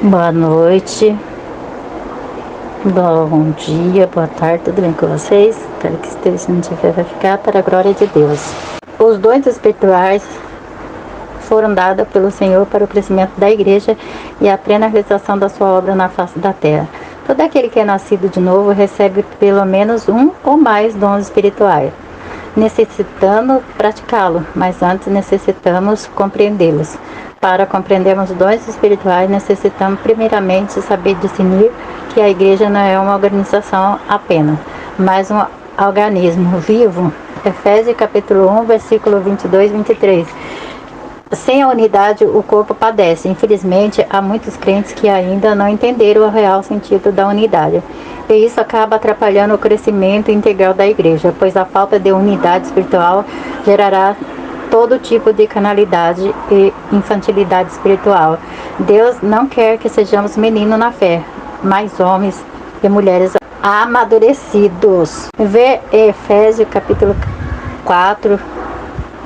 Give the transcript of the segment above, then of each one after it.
Boa noite, bom dia, boa tarde, tudo bem com vocês? Espero que esteja onde vai ficar para a glória de Deus. Os dons espirituais foram dados pelo Senhor para o crescimento da igreja e a plena realização da sua obra na face da terra. Todo aquele que é nascido de novo recebe pelo menos um ou mais dons espirituais, necessitando praticá-lo, mas antes necessitamos compreendê-los. Para compreendermos os dons espirituais, necessitamos primeiramente saber discernir que a igreja não é uma organização apenas, mas um organismo vivo. Efésios capítulo 1, versículo 22 e 23. Sem a unidade, o corpo padece. Infelizmente, há muitos crentes que ainda não entenderam o real sentido da unidade. E isso acaba atrapalhando o crescimento integral da igreja, pois a falta de unidade espiritual gerará todo tipo de carnalidade e infantilidade espiritual. Deus não quer que sejamos meninos na fé, mas homens e mulheres amadurecidos. Vê Efésios capítulo 4,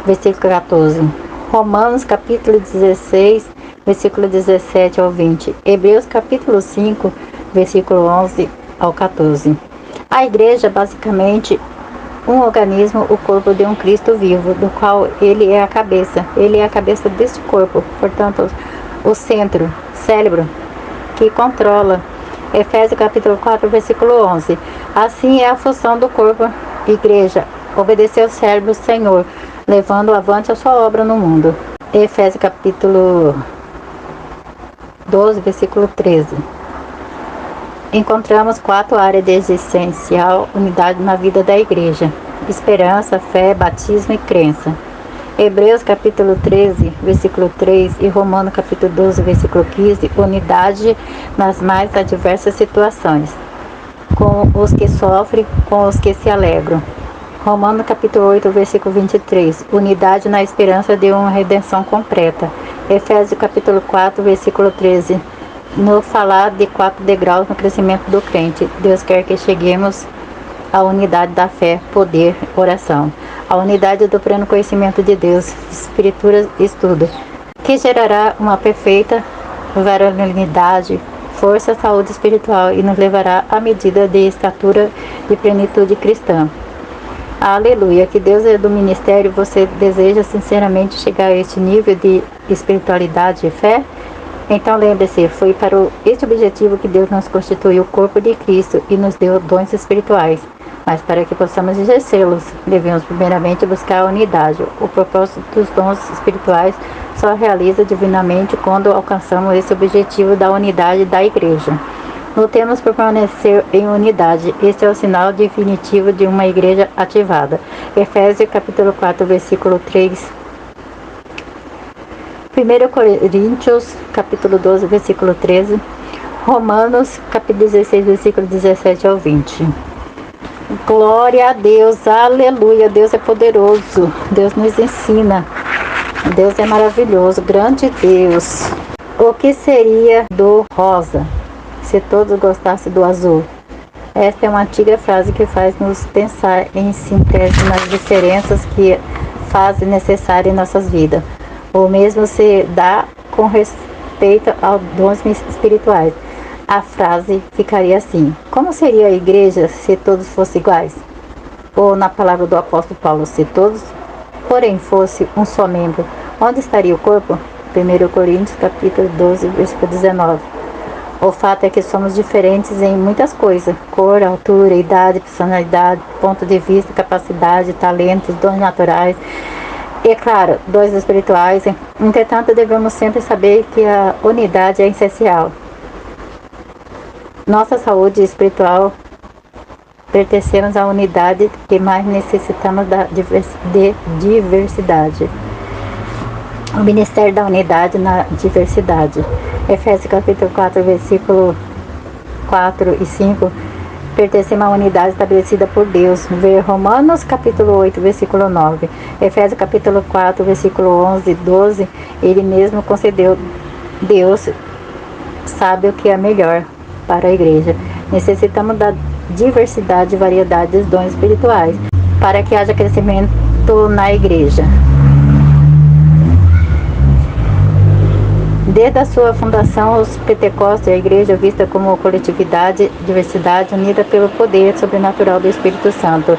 versículo 14. Romanos capítulo 16, versículo 17 ao 20. Hebreus capítulo 5, versículo 11 ao 14. A igreja basicamente um organismo, o corpo de um Cristo vivo, do qual ele é a cabeça. Ele é a cabeça deste corpo, portanto, o centro, cérebro, que controla. Efésios capítulo 4, versículo 11. Assim é a função do corpo, igreja, obedecer ao cérebro Senhor, levando avante a sua obra no mundo. Efésios capítulo 12, versículo 13. Encontramos 4 áreas de essencial unidade na vida da igreja: esperança, fé, batismo e crença. Hebreus capítulo 13, versículo 3 e Romanos capítulo 12, versículo 15, unidade nas mais adversas situações, com os que sofrem, com os que se alegram. Romanos capítulo 8, versículo 23, unidade na esperança de uma redenção completa. Efésios capítulo 4, versículo 13, no falar de 4 degraus no crescimento do crente. Deus quer que cheguemos à unidade da fé, poder, oração. A unidade do pleno conhecimento de Deus, escrituras e estudo, que gerará uma perfeita varonilidade, força, saúde espiritual e nos levará à medida de estatura e plenitude cristã. Aleluia, que Deus é do ministério. Você deseja sinceramente chegar a este nível de espiritualidade e fé? Então lembre-se, foi para este objetivo que Deus nos constituiu o corpo de Cristo e nos deu dons espirituais. Mas para que possamos exercê-los, devemos primeiramente buscar a unidade. O propósito dos dons espirituais só realiza divinamente quando alcançamos esse objetivo da unidade da igreja. Lutemos por permanecer em unidade. Este é o sinal definitivo de uma igreja ativada. Efésios capítulo 4, versículo 3. 1 Coríntios, capítulo 12, versículo 13. Romanos, capítulo 16, versículo 17 ao 20. Glória a Deus, aleluia, Deus é poderoso, Deus nos ensina, Deus é maravilhoso, grande Deus. O que seria do rosa, se todos gostassem do azul? Esta é uma antiga frase que faz nos pensar em síntese nas diferenças que fazem necessárias em nossas vidas. O mesmo se dá com respeito aos dons espirituais. A frase ficaria assim: como seria a igreja se todos fossem iguais? Ou na palavra do apóstolo Paulo, se todos, porém, fosse um só membro, onde estaria o corpo? 1 Coríntios capítulo 12, versículo 19. O fato é que somos diferentes em muitas coisas: cor, altura, idade, personalidade, ponto de vista, capacidade, talentos, dons naturais. E claro, dons espirituais. Entretanto, devemos sempre saber que a unidade é essencial. Nossa saúde espiritual, pertencemos à unidade que mais necessitamos de diversidade. O ministério da unidade na diversidade. Efésios capítulo 4, versículo 4 e 5. Pertencemos à unidade estabelecida por Deus. Ver Romanos capítulo 8, versículo 9. Efésios capítulo 4, versículo 11 e 12. Ele mesmo concedeu. Deus sabe o que é melhor para a igreja. Necessitamos da diversidade e variedade dos dons espirituais para que haja crescimento na igreja. Desde a sua fundação, os Pentecostes, a igreja vista como coletividade, diversidade, unida pelo poder sobrenatural do Espírito Santo.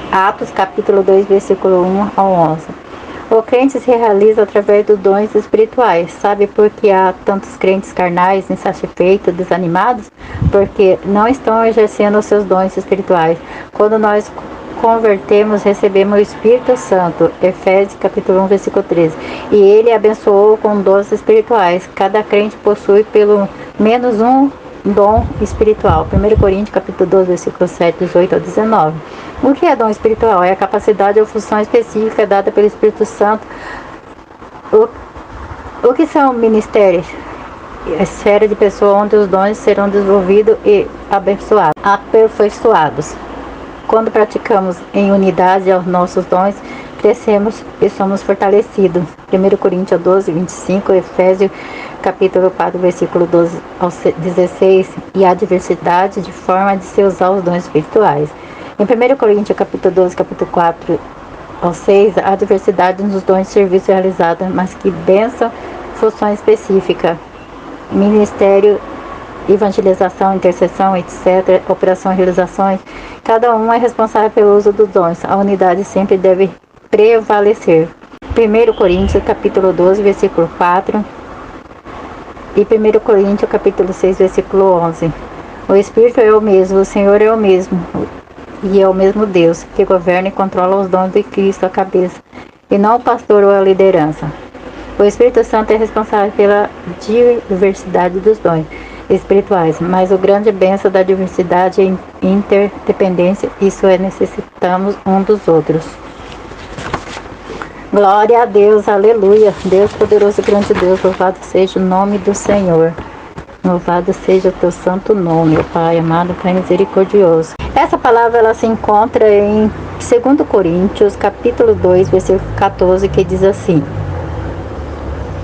Atos capítulo 2, versículo 1 ao 11. O crente se realiza através dos dons espirituais. Sabe por que há tantos crentes carnais, insatisfeitos, desanimados? Porque não estão exercendo os seus dons espirituais. Quando nós convertemos, recebemos o Espírito Santo. Efésios capítulo 1, versículo 13. E ele abençoou com dons espirituais. Cada crente possui pelo menos um dom espiritual. 1 Coríntios capítulo 12, versículo 7, 18 ao 19. O que é dom espiritual? É a capacidade ou função específica dada pelo Espírito Santo. O que são ministérios? A esfera de pessoa onde os dons serão desenvolvidos e aperfeiçoados. Quando praticamos em unidade aos nossos dons, crescemos e somos fortalecidos. 1 Coríntios 12, 25, Efésios capítulo 4, versículo 12 ao 16. E a diversidade de forma de se usar os dons espirituais. Em 1 Coríntios capítulo 12, capítulo 4 ao 6, há diversidade nos dons de serviço realizados, mas que bênção, função específica, ministério, evangelização, intercessão, etc., operação e realizações. Cada um é responsável pelo uso dos dons. A unidade sempre deve prevalecer. 1 Coríntios capítulo 12, versículo 4 e 1 Coríntios capítulo 6, versículo 11. O Espírito é o mesmo, o Senhor é o mesmo, e é o mesmo Deus, que governa e controla os dons de Cristo, a cabeça, e não o pastor ou a liderança. O Espírito Santo é responsável pela diversidade dos dons espirituais, mas o grande bênção da diversidade é interdependência, isso é, necessitamos um dos outros. Glória a Deus, aleluia, Deus poderoso e grande Deus, louvado seja o nome do Senhor. Louvado seja o teu santo nome, ó Pai amado, Pai misericordioso. Essa palavra ela se encontra em 2 Coríntios, capítulo 2, versículo 14, que diz assim: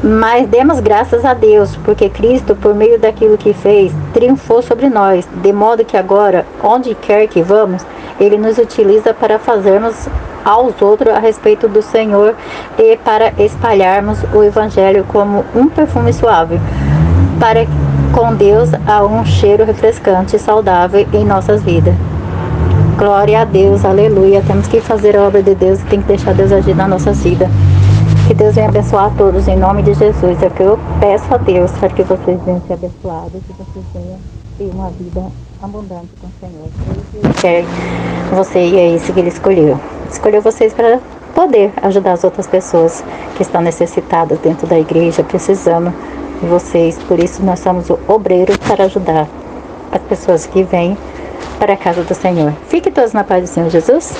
mas demos graças a Deus, porque Cristo, por meio daquilo que fez, triunfou sobre nós, de modo que agora, onde quer que vamos, Ele nos utiliza para fazermos aos outros a respeito do Senhor e para espalharmos o Evangelho como um perfume suave, para com Deus há um cheiro refrescante e saudável em nossas vidas. Glória a Deus, aleluia. Temos que fazer a obra de Deus e tem que deixar Deus agir na nossa vida. Que Deus venha abençoar a todos em nome de Jesus. É o que eu peço a Deus para que vocês venham ser abençoados e vocês venham ter uma vida abundante com o Senhor. Ele quer você e é isso que Ele escolheu. Escolheu vocês para poder ajudar as outras pessoas que estão necessitadas dentro da igreja, precisando de vocês. Por isso nós somos o obreiro para ajudar as pessoas que vêm para a casa do Senhor. Fiquem todos na paz do Senhor Jesus.